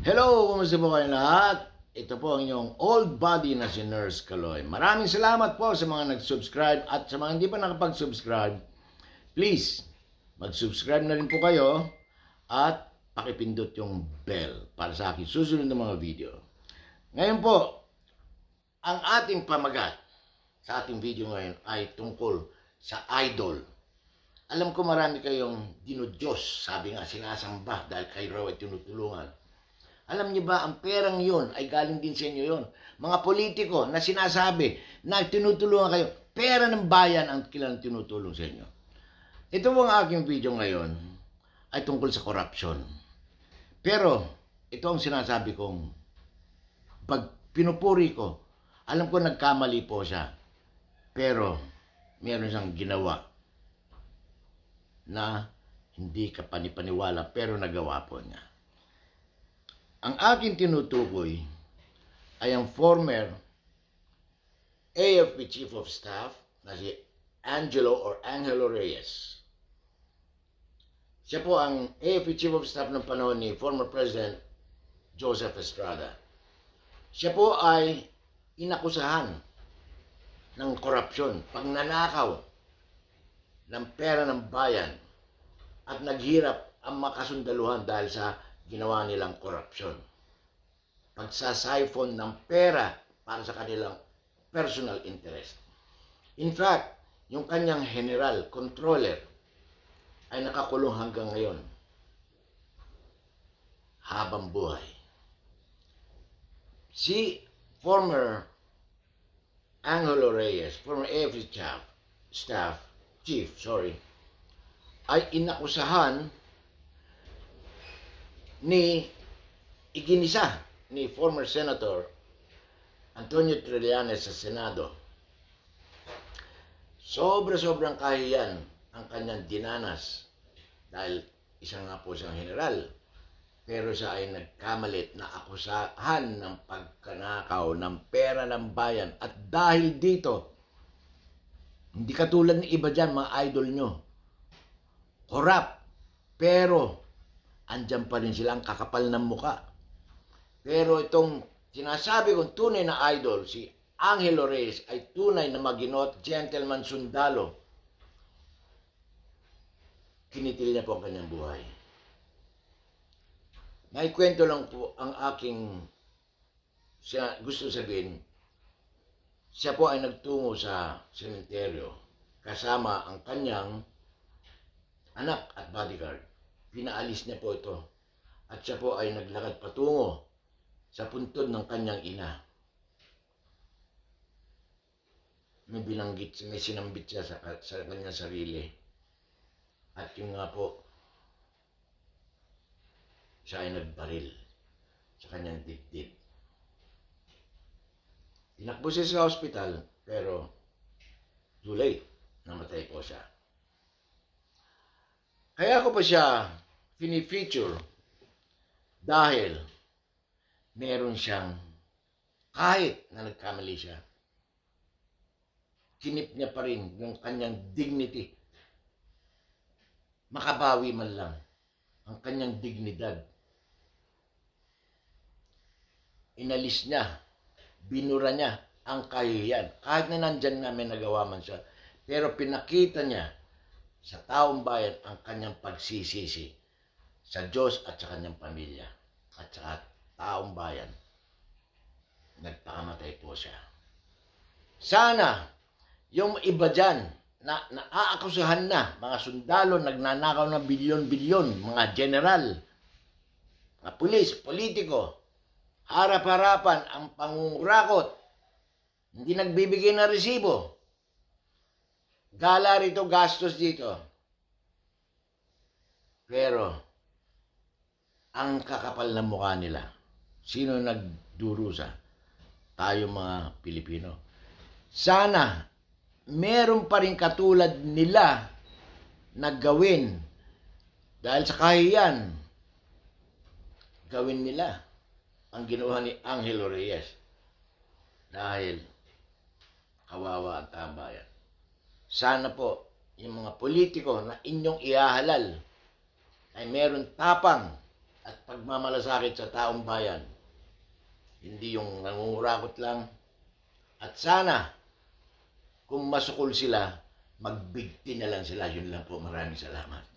Hello! Kumusta po kayo lahat? Ito po ang inyong old body na si Nurse Kaloy. Maraming salamat po sa mga nag-subscribe at sa mga hindi pa nakapag-subscribe. Please, mag-subscribe na rin po kayo at pakipindot yung bell para sa aking susunod na mga video. Ngayon po, ang ating pamagat sa ating video ngayon ay tungkol sa idol. Alam ko marami kayong dinudyos, sabi nga sinasamba dahil kayo raw ay tinutulungan. Alam niyo ba, ang perang yun ay galing din sa inyo yun. Mga politiko na sinasabi na tinutulungan kayo, pera ng bayan ang kilang tinutulong sa inyo. Ito po ang aking video ngayon ay tungkol sa corruption. Pero ito ang sinasabi kong pag pinupuri ko, alam ko nagkamali po siya. Pero meron siyang ginawa na hindi ka panipaniwala pero nagawa po niya. Ang aking tinutukoy ay ang former AFP Chief of Staff na si Angelo Reyes. Siya po ang AFP Chief of Staff ng panahon ni former President Joseph Estrada. Siya po ay inakusahan ng korupsyon, pagnanakaw ng pera ng bayan at naghirap ang makasundaluhan dahil sa ginawa nilang korupsyon. Pagsasiphon ng pera para sa kanilang personal interest. In fact, yung kanyang general, controller, ay nakakulong hanggang ngayon. Habang buhay. Si former Angelo Reyes, former AFP Chief, ay inakusahan ni iginisa ni former Senator Antonio Trillanes sa Senado. Sobrang kahiyan ang kanyang dinanas dahil isa nga po siyang general. Pero siya ay nagkamalit na akusahan ng pagkanakaw ng pera ng bayan. At dahil dito, hindi katulad ng iba dyan, mga idol nyo, corrupt, pero andyan pa rin silang kakapal ng muka. Pero itong sinasabi kong tunay na idol, si Angelo Reyes, ay tunay na maginot, gentleman, sundalo. Kinitil niya po ang kanyang buhay. May kwento lang po ang aking gusto sabihin. Siya po ay nagtungo sa sementeryo kasama ang kanyang anak at bodyguard. Pinaalis niya po ito at siya po ay naglakad patungo sa puntod ng kanyang ina. May sinambit siya sa kanyang sarili. At yung nga po, siya ay nagbaril sa kanyang dibdib. Tinakbo siya sa hospital, pero too late, namatay po siya. Kaya ko pa siya fini-feature dahil meron siyang, kahit na nagkamali siya, kinip niya pa rin yung kanyang dignity. Makabawi man lang ang kanyang dignidad. Inalis niya, binura niya ang kahihiyan. Kahit na nandyan nga may nagawa man siya, pero pinakita niya sa taong bayan ang kanyang pagsisisi sa Diyos at sa kanyang pamilya at sa taong bayan. Nagpakamatay po siya. Sana yung iba dyan na naaakusahan na, mga sundalo, nagnanakaw na bilyon-bilyon, mga general, mga pulis, politiko, harap-harapan ang pangungurakot, hindi nagbibigay ng resibo. Gala rito, gastos dito. Pero, ang kakapal ng mukha nila, sino nagdurusa? Tayo mga Pilipino. Sana, meron pa rin katulad nila na gawin. Dahil sa kahiyan, gawin nila ang ginawa ni Angelo Reyes. Dahil, kawawa ang tambayan. Sana po, yung mga politiko na inyong ihahalal ay meron tapang at pagmamalasakit sa taong bayan. Hindi yung nangungurakot lang. At sana, kung masukol sila, magbigti na lang sila. Yun lang po. Maraming salamat.